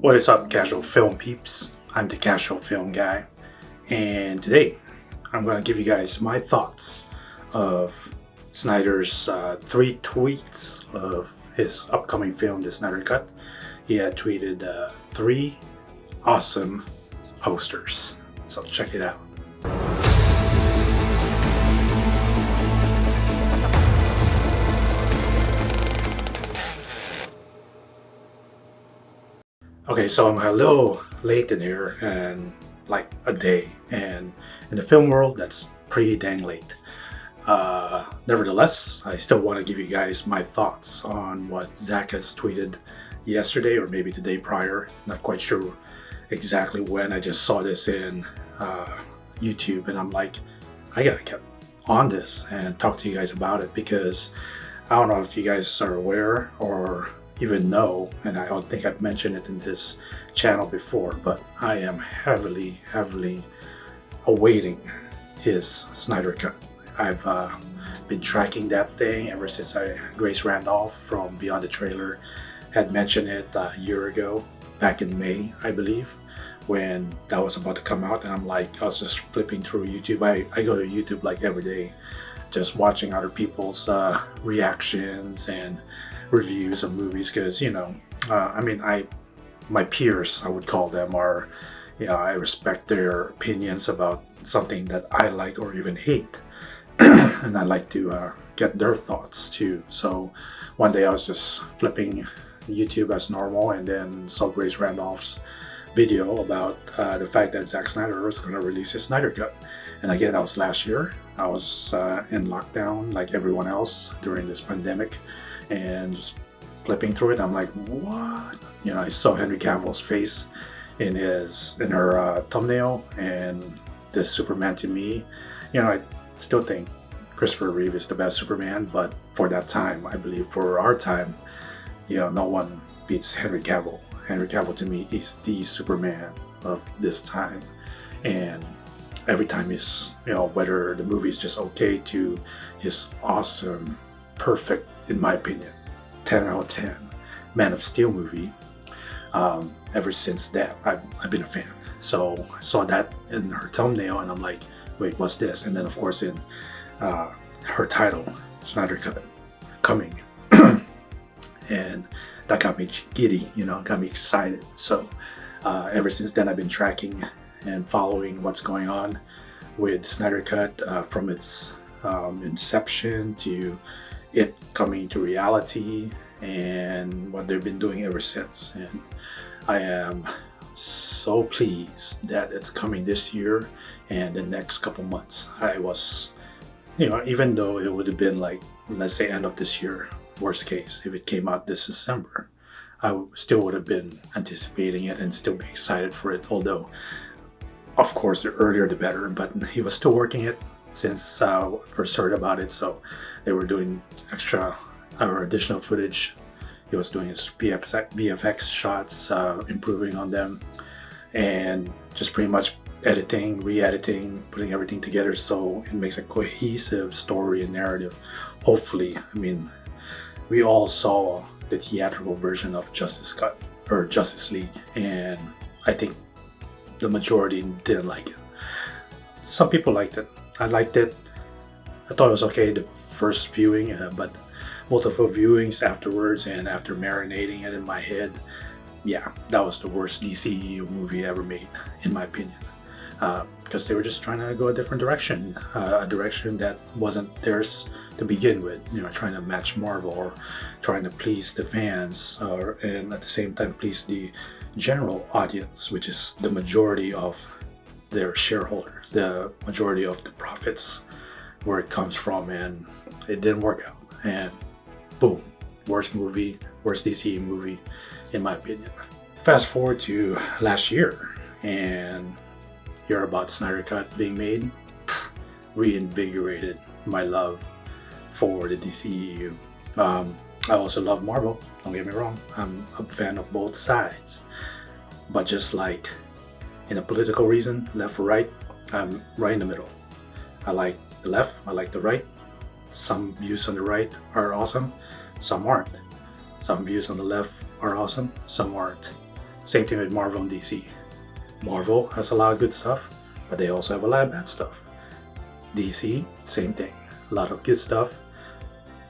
What is up, casual film peeps? I'm the casual film guy, and today I'm going to give you guys my thoughts of Snyder's 3 tweets of his upcoming film, The Snyder Cut. He had tweeted 3 awesome posters, so check it out. Okay, so I'm a little late in here, and like a day, and in the film world, that's pretty dang late. Nevertheless, I still want to give you guys my thoughts on what Zach has tweeted yesterday or maybe the day prior. Not quite sure exactly when. I just saw this in YouTube, and I'm like, I gotta get on this and talk to you guys about it because I don't know if you guys are aware or even know, and I don't think I've mentioned it in this channel before, but I am heavily awaiting his Snyder Cut. I've been tracking that thing ever since Grace Randolph from Beyond the Trailer had mentioned it a year ago, back in May, I believe, when that was about to come out. And I'm like, I was just flipping through YouTube. I go to YouTube like every day, just watching other people's reactions and reviews of movies, because my peers, I would call them, are, I respect their opinions about something that I like or even hate, and I like to get their thoughts too. So one day I was just flipping YouTube as normal, and then saw Grace Randolph's video about the fact that Zack Snyder was going to release his Snyder Cut. And again, that was last year. I was in lockdown like everyone else during this pandemic, and just flipping through it, I'm like, what? I saw Henry Cavill's face in her thumbnail, and this Superman, to me, I still think Christopher Reeve is the best Superman, but for that time, I believe for our time, no one beats Henry Cavill. Henry Cavill, to me, is the Superman of this time. And every time he's, whether the movie is just okay to his awesome, perfect, in my opinion, 10 out of 10 Man of Steel movie, ever since that, I've been a fan. So I saw that in her thumbnail, and I'm like, wait, what's this? And then, of course, in her title, Snyder Cut, coming. And that got me giddy, got me excited. So ever since then, I've been tracking and following what's going on with Snyder Cut, from its inception to it coming to reality, and what they've been doing ever since. And I am so pleased that it's coming this year and the next couple months. I was, even though it would have been like, let's say, end of this year, worst case, if it came out this December, I still would have been anticipating it and still be excited for it. Although, of course, the earlier the better, but he was still working it since first heard about it. So they were doing extra or additional footage. He was doing his VFX shots, improving on them, and just pretty much editing, re-editing, putting everything together so it makes a cohesive story and narrative. Hopefully, we all saw the theatrical version of Justice Cut or Justice League, and I think the majority didn't like it. Some people liked it. I liked it. I thought it was okay the first viewing, but multiple viewings afterwards, and after marinating it in my head, yeah, that was the worst DCEU movie ever made, in my opinion. Because they were just trying to go a different direction, a direction that wasn't theirs to begin with. Trying to match Marvel, or trying to please the fans, and at the same time please the general audience, which is the majority of their shareholders, the majority of the profits, where it comes from. And it didn't work out, and boom, worst movie, worst DC movie, in my opinion. Fast forward to last year, and hear about Snyder Cut being made, reinvigorated my love for the DCEU. I also love Marvel, don't get me wrong. I'm a fan of both sides, but just like in a political reason, left or right, I'm right in the middle. I like the left, I like the right. Some views on the right are awesome, some aren't. Some views on the left are awesome, some aren't. Same thing with Marvel and DC. Marvel has a lot of good stuff, but they also have a lot of bad stuff. DC, same thing. A lot of good stuff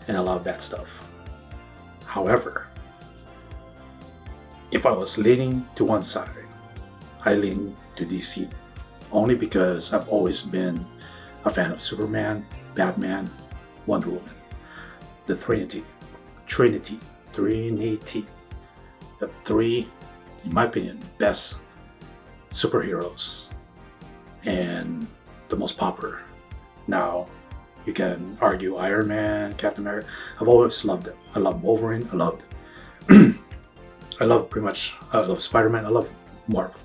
and a lot of bad stuff. However, if I was leaning to one side, I lean to DC. Only because I've always been a fan of Superman, Batman, Wonder Woman. The Trinity. The three, in my opinion, best superheroes and the most popular. Now, you can argue Iron Man, Captain America. I've always loved them. I love Wolverine. I love Spider-Man. I love Marvel.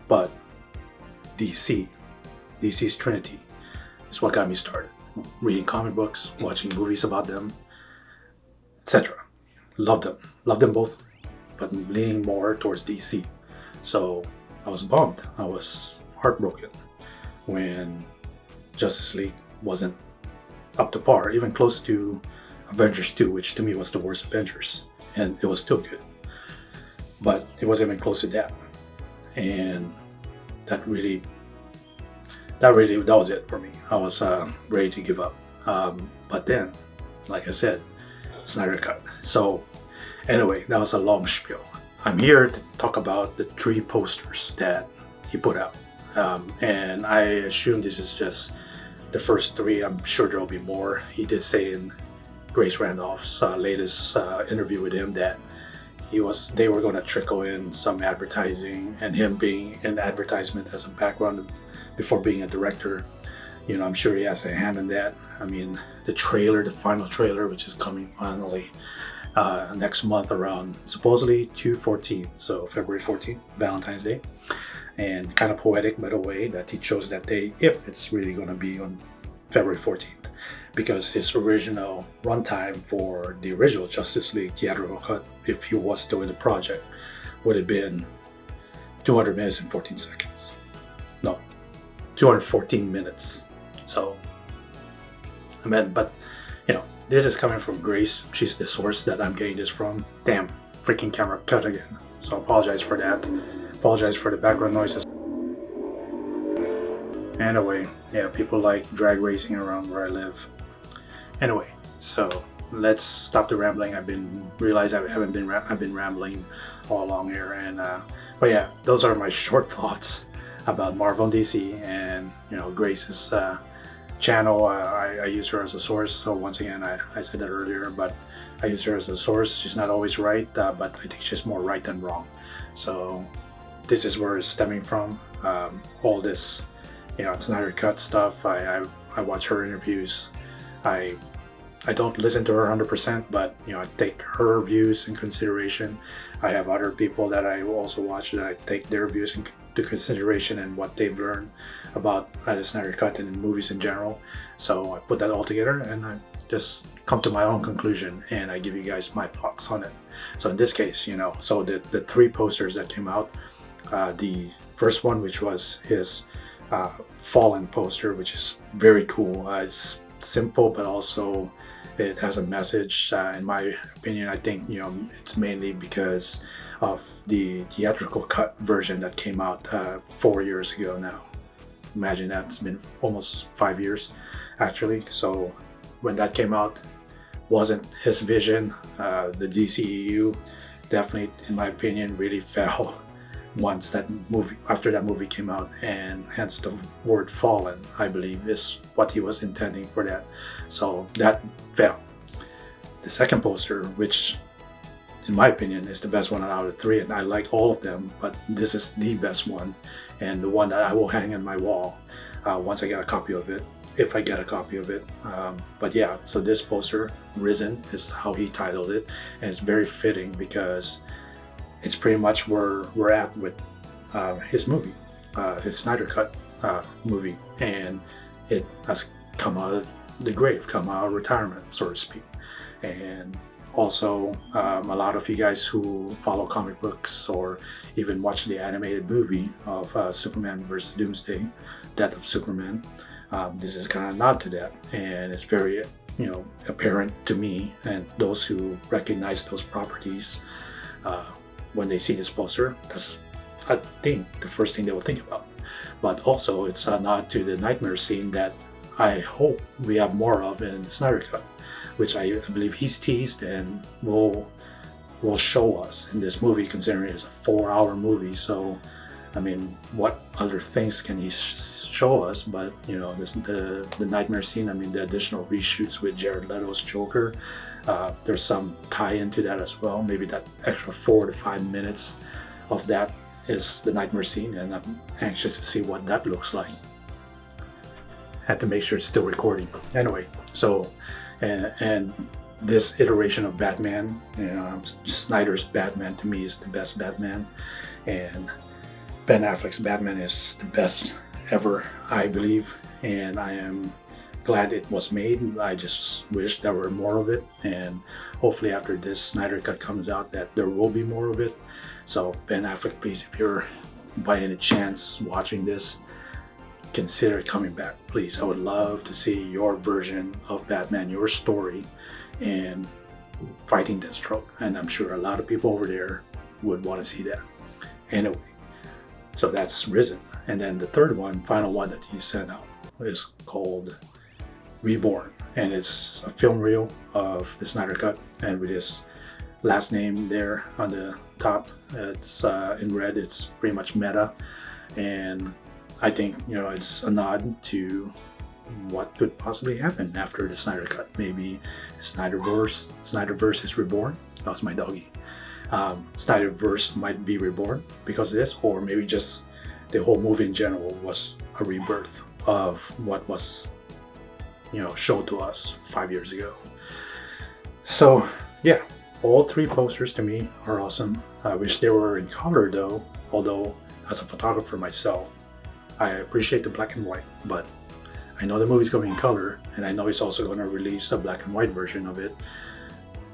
But DC's Trinity is what got me started. Reading comic books, watching movies about them, etc. Love them both, but I'm leaning more towards DC. So I was bummed. I was heartbroken when Justice League wasn't up to par, even close to Avengers 2, which to me was the worst Avengers, and it was still good, but it wasn't even close to that. And that was it for me. I was ready to give up. But then, like I said, Snyder Cut. So anyway, that was a long spiel. I'm here to talk about the 3 posters that he put out. And I assume this is just the first 3. I'm sure there will be more. He did say in Grace Randolph's latest interview with him that they were going to trickle in some advertising, and him being in advertisement as a background before being a director. You know, I'm sure he has a hand in that. I mean, the final trailer, which is coming finally next month around supposedly 2/14, so February 14th, Valentine's Day. And kind of poetic, by the way, that he chose that day if it's really going to be on February 14th, because his original runtime for the original Justice League theatrical cut, if he was still in the project, would have been 200 minutes and 14 seconds. No, 214 minutes. So, I mean, but, you know, this is coming from Grace. She's the source that I'm getting this from. Damn, freaking camera cut again. So I apologize for that. Apologize for the background noises. Anyway, yeah, people like drag racing around where I live. Anyway, so let's stop the rambling. I've been rambling all along here, and but yeah, those are my short thoughts about Marvel and DC, and you know, Grace's channel. I use her as a source. So once again, I said that earlier, but I use her as a source. She's not always right, but I think she's more right than wrong. So this is where it's stemming from. All this, you know, Snyder Cut stuff. I watch her interviews. I don't listen to her 100%, but you know, I take her views in consideration. I have other people that I also watch that I take their views into consideration and what they've learned about the Snyder Cut and movies in general. So I put that all together and I just come to my own conclusion, and I give you guys my thoughts on it. So in this case, you know, so the 3 posters that came out, the first one, which was his Fallen poster, which is very cool. It's simple, but also it has a message. In my opinion, I think, you know, it's mainly because of the theatrical cut version that came out 4 years ago now. Imagine that, it's been almost 5 years actually. So when that came out, wasn't his vision. The DCEU definitely, in my opinion, really fell after that movie came out, and hence the word Fallen, I believe, is what he was intending for that. So that fell. The second poster, which in my opinion is the best one out of the 3, and I like all of them, but this is the best one, and the one that I will hang on my wall once I get a copy of it, if I get a copy of it. But yeah, so this poster, Risen, is how he titled it, and it's very fitting because it's pretty much where we're at with his movie, his Snyder Cut movie, and it has come out of the grave, come out of retirement, so to speak. And also, a lot of you guys who follow comic books or even watch the animated movie of Superman vs. Doomsday, Death of Superman, this is kind of a nod to that, and it's very, you know, apparent to me and those who recognize those properties when they see this poster, that's, I think, the first thing they will think about. But also, it's a nod to the nightmare scene that I hope we have more of in the Snyder Cut, which I believe he's teased and will show us in this movie, considering it's a 4-hour movie. So, I mean, what other things can he show us? But you know, the nightmare scene. I mean, the additional reshoots with Jared Leto's Joker. There's some tie-in to that as well. Maybe that extra 4 to 5 minutes of that is the nightmare scene, and I'm anxious to see what that looks like. Had to make sure it's still recording. Anyway, so and this iteration of Batman, you know, Snyder's Batman to me is the best Batman, and Ben Affleck's Batman is the best ever, I believe, and I am glad it was made. I just wish there were more of it, and hopefully after this Snyder Cut comes out that there will be more of it. So Ben Affleck, please, if you're by any chance watching this, consider coming back, please. I would love to see your version of Batman, your story, and fighting Deathstroke, and I'm sure a lot of people over there would want to see that. Anyway, so that's Risen, and then the third one, final one that he sent out, is called Reborn, and it's a film reel of the Snyder Cut, and with his last name there on the top, it's in red. It's pretty much meta, and I think, you know, it's a nod to what could possibly happen after the Snyder Cut. Maybe Snyderverse is reborn. That was my doggy. Snyderverse might be reborn because of this, or maybe just the whole movie in general was a rebirth of what was, you know, shown to us 5 years ago. So yeah, all three posters to me are awesome. I wish they were in color though, although as a photographer myself, I appreciate the black and white, but I know the movie's going to be in color, and I know he's also going to release a black and white version of it,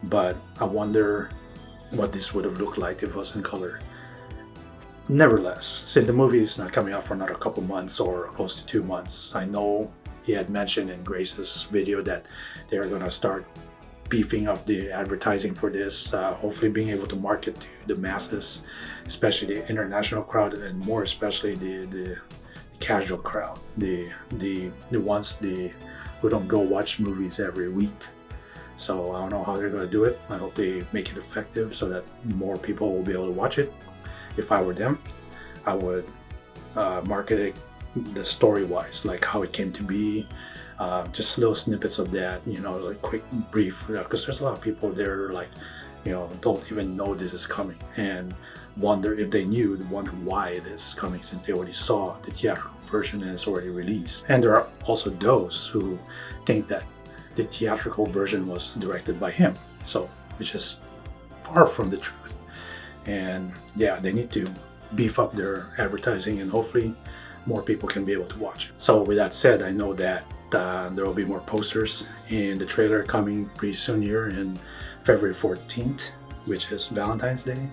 but I wonder what this would have looked like if it was in color. Nevertheless, since the movie is not coming out for another couple months or close to 2 months, I know he had mentioned in Grace's video that they are going to start beefing up the advertising for this, hopefully being able to market to the masses, especially the international crowd, and more especially the casual crowd, the ones who don't go watch movies every week. So I don't know how they're going to do it. I hope they make it effective so that more people will be able to watch it. If I were them, I would market it the story-wise, like how it came to be, just little snippets of that, you know, like quick, brief, because there's a lot of people there, like, you know, don't even know this is coming and wonder if they knew, wonder why it is coming, since they already saw the theatrical version and it's already released. And there are also those who think that the theatrical version was directed by him, so which is far from the truth. And yeah, they need to beef up their advertising, and hopefully more people can be able to watch it. So with that said, I know that there will be more posters in the trailer coming pretty soon here in February 14th, which is Valentine's Day.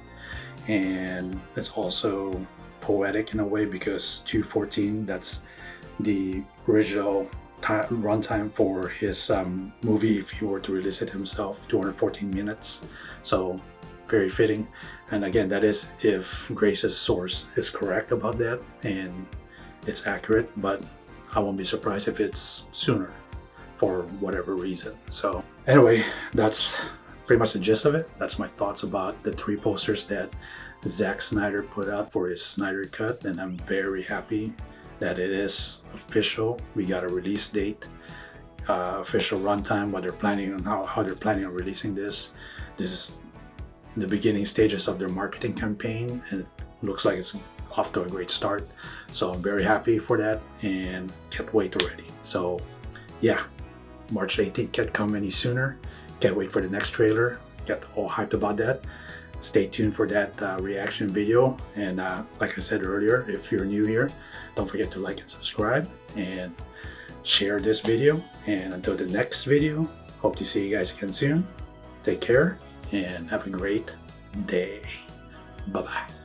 And it's also poetic in a way because 2:14, that's the original runtime for his movie if he were to release it himself, 214 minutes. So very fitting. And again, that is if Grace's source is correct about that and it's accurate, but I won't be surprised if it's sooner for whatever reason. So anyway, that's pretty much the gist of it. That's my thoughts about the 3 posters that Zack Snyder put out for his Snyder Cut, and I'm very happy that it is official. We got a release date, official runtime, what they're planning on, how they're planning on releasing this. This is the beginning stages of their marketing campaign, and it looks like it's off to a great start. So I'm very happy for that and can't wait already. So yeah, March 18th can't come any sooner. Can't wait for the next trailer. Get all hyped about that. Stay tuned for that reaction video. And like I said earlier, if you're new here, don't forget to like and subscribe and share this video. And until the next video, hope to see you guys again soon. Take care and have a great day. Bye-bye.